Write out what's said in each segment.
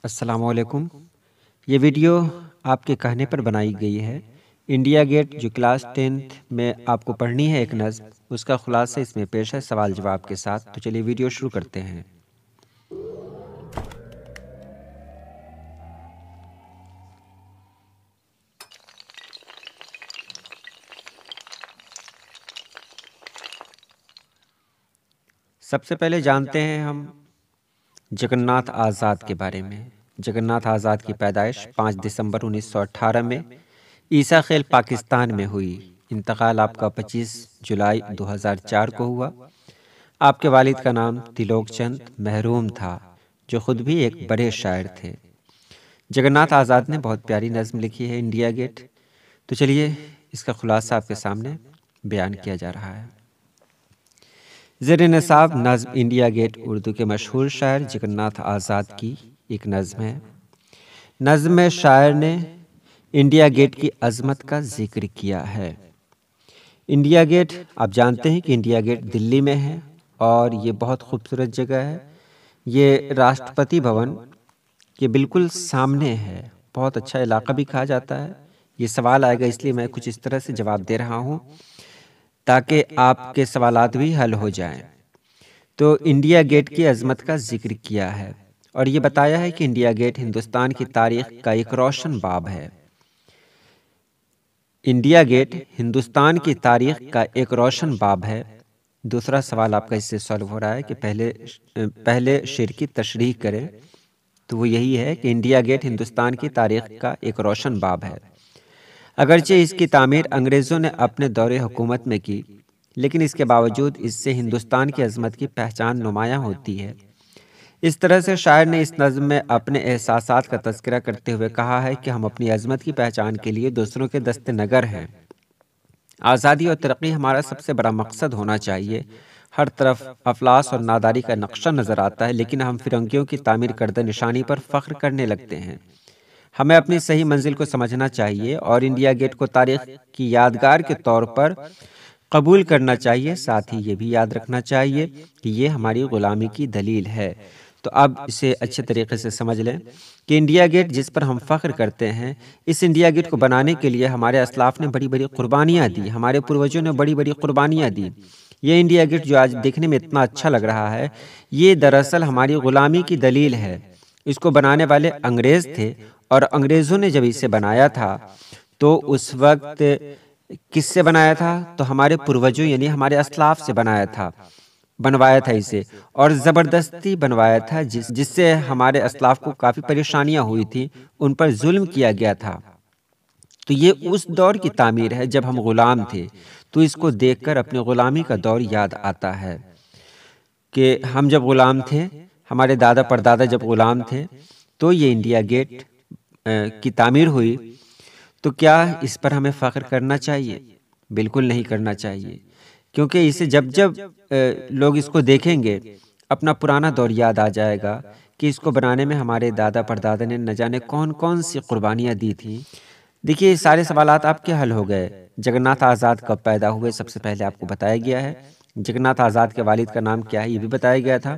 السلام علیکم۔ یہ ویڈیو آپ کے کہنے پر بنائی گئی ہے۔ انڈیا گیٹ جو کلاس 10th میں آپ کو پڑھنی ہے ایک نظم، اس کا خلاصہ اس میں پیش ہے سوال جواب کے ساتھ۔ تو چلیے ویڈیو شروع کرتے ہیں۔ سب سے پہلے جانتے ہیں ہم جگن ناتھ آزاد کے بارے میں۔ جگن ناتھ آزاد کی پیدائش 5 دسمبر 1918 میں عیسیٰ خیل پاکستان میں ہوئی۔ انتقال آپ کا 25 جولائی 2004 کو ہوا۔ آپ کے والد کا نام تلوک چند محروم تھا، جو خود بھی ایک بڑے شاعر تھے۔ جگن ناتھ آزاد نے بہت پیاری نظم لکھی ہے انڈیا گیٹ۔ تو چلیے اس کا خلاصہ آپ کے سامنے بیان کیا جا رہا ہے۔ زیر نصاب نظم انڈیا گیٹ اردو کے مشہور شاعر جگن ناتھ آزاد کی ایک نظم ہے۔ نظم میں شاعر نے انڈیا گیٹ کی عظمت کا ذکر کیا ہے۔ انڈیا گیٹ آپ جانتے ہیں کہ انڈیا گیٹ دلی میں ہے اور یہ بہت خوبصورت جگہ ہے۔ یہ راشٹرپتی بھون کے بالکل سامنے ہے۔ بہت اچھا علاقہ بھی کہا جاتا ہے۔ یہ سوال آئے گا اس لیے میں کچھ اس طرح سے جواب دے رہا ہوں تاکہ آپ کے سوالات بھی حل ہو جائیں۔ تو انڈیا گیٹ کی عظمت کا ذکر کیا ہے اور یہ بتایا ہے کہ انڈیا گیٹ ہندوستان کی تاریخ کا ایک روشن باب ہے۔ انڈیا گیٹ ہندوستان کی تاریخ کا ایک روشن باب ہے۔ دوسرا سوال آپ کا اس سے سالو ہو رہا ہے کہ پہلے شعر کی تشریح کریں، تو وہ یہی ہے کہ انڈیا گیٹ ہندوستان کی تاریخ کا ایک روشن باب ہے۔ اگرچہ اس کی تعمیر انگریزوں نے اپنے دور حکومت میں کی، لیکن اس کے باوجود اس سے ہندوستان کی عظمت کی پہچان نمایاں ہوتی ہے۔ اس طرح سے شاعر نے اس نظم میں اپنے احساسات کا تذکرہ کرتے ہوئے کہا ہے کہ ہم اپنی عظمت کی پہچان کے لیے دوسروں کے دست نگر ہیں۔ آزادی اور ترقی ہمارا سب سے بڑا مقصد ہونا چاہیے۔ ہر طرف افلاس اور ناداری کا نقشہ نظر آتا ہے، لیکن ہم فرنگیوں کی تعمیر کردہ نشانی پر فخر کرنے لگتے ہیں۔ ہمیں اپنی صحیح منزل کو سمجھنا چاہیے اور انڈیا گیٹ کو تاریخ کی یادگار کے طور پر قبول کرنا چاہیے۔ ساتھ ہی یہ بھی یاد رکھنا چاہیے کہ یہ ہماری غلامی کی دلیل ہے۔ تو اب اسے اچھے طریقے سے سمجھ لیں کہ انڈیا گیٹ جس پر ہم فخر کرتے ہیں، اس انڈیا گیٹ کو بنانے کے لیے ہمارے اسلاف نے بڑی بڑی قربانیاں دی، ہمارے پروجوں نے بڑی بڑی قربانیاں دی۔ یہ انڈیا گیٹ جو آج دیکھنے میں اتنا اچھا لگ رہا ہے، یہ دراصل ہماری غلامی کی دلیل ہے۔ اس کو بنانے والے انگریز تھے اور انگریزوں نے جب اسے بنایا تھا تو اس وقت کس سے بنایا تھا؟ تو ہمارے پروجوں یعنی ہمارے اسلاف سے بنوایا تھا اسے، اور زبردستی بنوایا تھا، جس سے ہمارے اسلاف کو کافی پریشانیاں ہوئی تھی، ان پر ظلم کیا گیا تھا۔ تو یہ اس دور کی تعمیر ہے جب ہم غلام تھے۔ تو اس کو دیکھ کر اپنے غلامی کا دور یاد آتا ہے کہ ہم جب غلام تھے، ہمارے دادا پردادا جب غلام تھے، تو یہ انڈیا گیٹ کی تعمیر ہوئی۔ تو کیا اس پر ہمیں فخر کرنا چاہیے؟ بالکل نہیں کرنا چاہیے، کیونکہ اسے جب لوگ اس کو دیکھیں گے، اپنا پرانا دور یاد آ جائے گا کہ اس کو بنانے میں ہمارے دادا پردادا نے نہ جانے کون کون سی قربانیاں دی تھیں۔ دیکھیے سارے سوالات آپ کے حل ہو گئے۔ جگن ناتھ آزاد کب پیدا ہوئے سب سے پہلے آپ کو بتایا گیا ہے۔ جگن ناتھ آزاد کے والد کا نام کیا ہے یہ بھی بتایا گیا تھا۔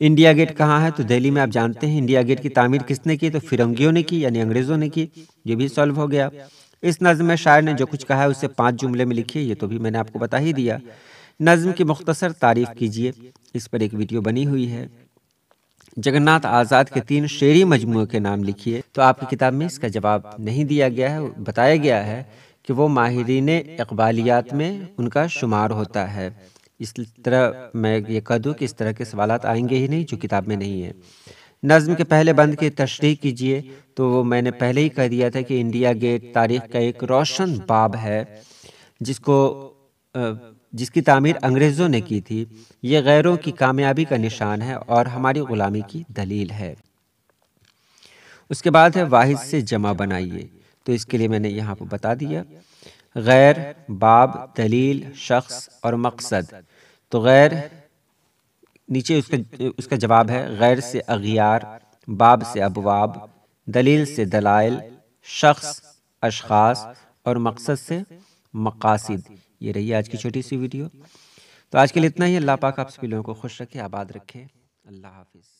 انڈیا گیٹ کہاں ہے؟ تو دہلی میں۔ آپ جانتے ہیں انڈیا گیٹ کی تعمیر کس نے کی؟ تو فرنگیوں نے کی، یعنی انگریزوں نے کی۔ یہ بھی سالو ہو گیا۔ اس نظم میں شاعر نے جو کچھ کہا ہے اسے 5 جملے میں لکھیے، یہ تو بھی میں نے آپ کو بتا ہی دیا۔ نظم کی مختصر تعریف کیجیے، اس پر ایک ویڈیو بنی ہوئی ہے۔ جگن ناتھ آزاد کے 3 شعری مجموعوں کے نام لکھیے۔ تو آپ کی کتاب میں اس کا جواب نہیں دیا گیا ہے، بتایا گیا ہے کہ وہ ماہرین اقبالیات میں ان کا شمار ہوتا ہے۔ اس طرح میں یہ کہہ دوں کہ اس طرح کے سوالات آئیں گے ہی نہیں جو کتاب میں نہیں ہے۔ نظم کے پہلے بند کی تشریح کیجیے۔ تو وہ میں نے پہلے ہی کہہ دیا تھا کہ انڈیا گیٹ تاریخ کا ایک روشن باب ہے، جس کی تعمیر انگریزوں نے کی تھی۔ یہ غیروں کی کامیابی کا نشان ہے اور ہماری غلامی کی دلیل ہے۔ اس کے بعد ہے واحد سے جمع بنائیے۔ تو اس کے لیے میں نے یہاں پہ بتا دیا، غیر، باب، دلیل، شخص اور مقصد۔ تو غیر، نیچے اس کا جواب ہے، غیر سے اغیار، باب سے ابواب، دلیل سے دلائل، شخص اشخاص اور مقصد سے مقاصد۔ یہ رہی آج کی چھوٹی سی ویڈیو۔ تو آج کے لیے اتنا ہی۔ اللہ پاک آپ سبھی لوگوں کو خوش رکھے، آباد رکھے۔ اللہ حافظ۔